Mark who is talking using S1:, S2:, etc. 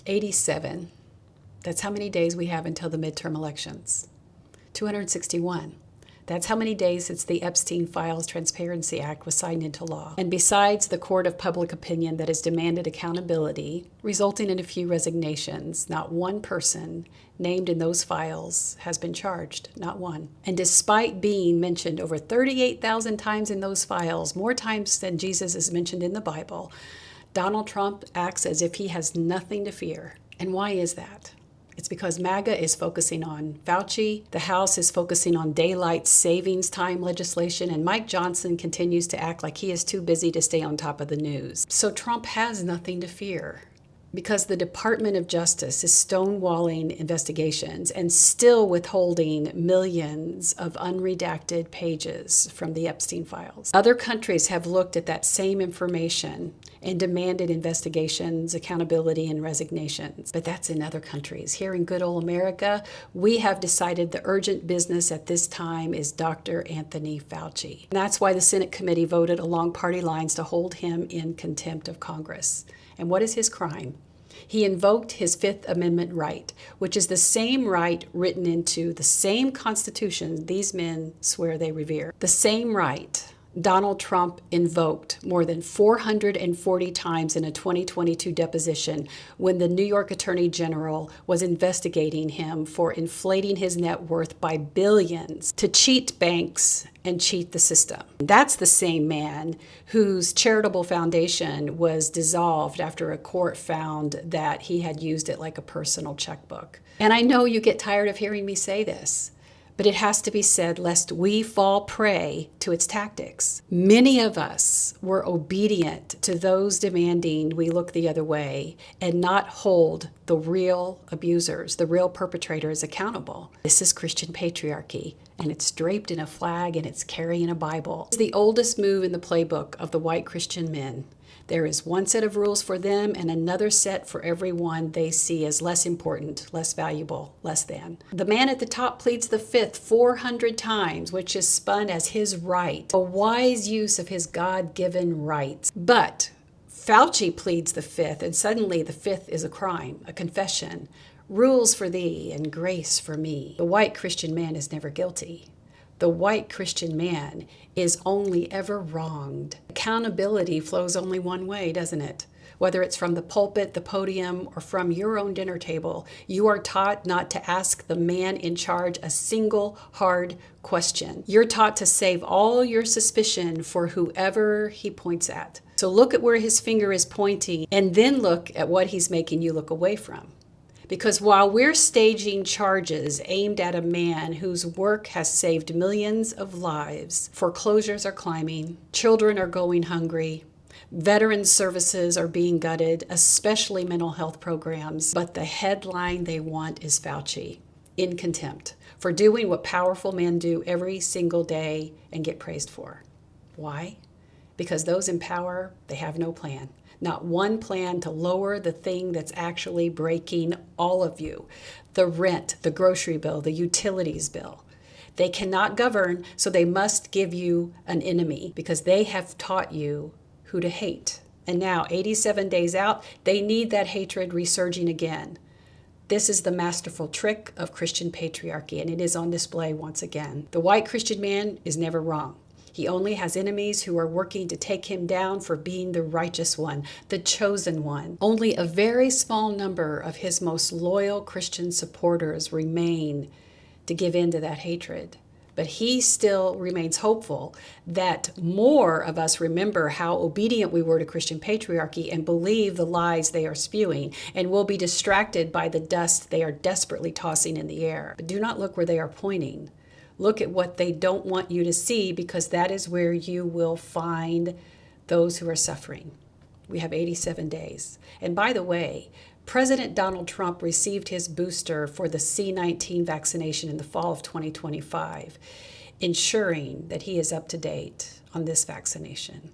S1: 87. That's how many days we have until the midterm elections. 261. That's how many days since the Epstein Files Transparency Act was signed into law. And besides the court of public opinion that has demanded accountability, resulting in a few resignations, not one person named in those files has been charged, not one. And despite being mentioned over 38,000 times in those files, more times than Jesus is mentioned in the Bible, Donald Trump acts as if he has nothing to fear. And why is that? It's because MAGA is focusing on Fauci, the House is focusing on daylight savings time legislation, and Mike Johnson continues to act like he is too busy to stay on top of the news. So Trump has nothing to fear because the Department of Justice is stonewalling investigations and still withholding millions of unredacted pages from the Epstein files. Other countries have looked at that same information and demanded investigations, accountability, and resignations. But that's in other countries. Here in good old America, we have decided the urgent business at this time is Dr. Anthony Fauci. And that's why the Senate committee voted along party lines to hold him in contempt of Congress. And what is his crime? He invoked his Fifth Amendment right, which is the same right written into the same Constitution these men swear they revere. The same right Donald Trump invoked more than 440 times in a 2022 deposition when the New York Attorney General was investigating him for inflating his net worth by billions to cheat banks and cheat the system. That's the same man whose charitable foundation was dissolved after a court found that he had used it like a personal checkbook. And I know you get tired of hearing me say this, but it has to be said lest we fall prey to its tactics. Many of us were obedient to those demanding we look the other way and not hold the real abusers, the real perpetrators accountable. This is Christian patriarchy, and it's draped in a flag and it's carrying a Bible. It's the oldest move in the playbook of the white Christian men. There is one set of rules for them and another set for everyone they see as less important, less valuable, less than. The man at the top pleads the fifth 400 times, which is spun as his right, a wise use of his God-given rights. But Fauci pleads the fifth, and suddenly the fifth is a crime, a confession. Rules for thee and grace for me. The white Christian man is never guilty. The white Christian man is only ever wronged. Accountability flows only one way, doesn't it? Whether it's from the pulpit, the podium, or from your own dinner table, you are taught not to ask the man in charge a single hard question. You're taught to save all your suspicion for whoever he points at. So look at where his finger is pointing and then look at what he's making you look away from. Because while we're staging charges aimed at a man whose work has saved millions of lives, foreclosures are climbing, children are going hungry, veteran services are being gutted, especially mental health programs, but the headline they want is Fauci in contempt for doing what powerful men do every single day and get praised for. Why? Because those in power, they have no plan. Not one plan to lower the thing that's actually breaking all of you. The rent, the grocery bill, the utilities bill. They cannot govern, so they must give you an enemy because they have taught you who to hate. And now, 87 days out, they need that hatred resurging again. This is the masterful trick of Christian patriarchy, and it is on display once again. The white Christian man is never wrong. He only has enemies who are working to take him down for being the righteous one, the chosen one. Only a very small number of his most loyal Christian supporters remain to give in to that hatred. But he still remains hopeful that more of us remember how obedient we were to Christian patriarchy and believe the lies they are spewing and will be distracted by the dust they are desperately tossing in the air. But do not look where they are pointing. Look at what they don't want you to see, because that is where you will find those who are suffering. We have 87 days. And by the way, President Donald Trump received his booster for the C-19 vaccination in the fall of 2025, ensuring that he is up to date on this vaccination.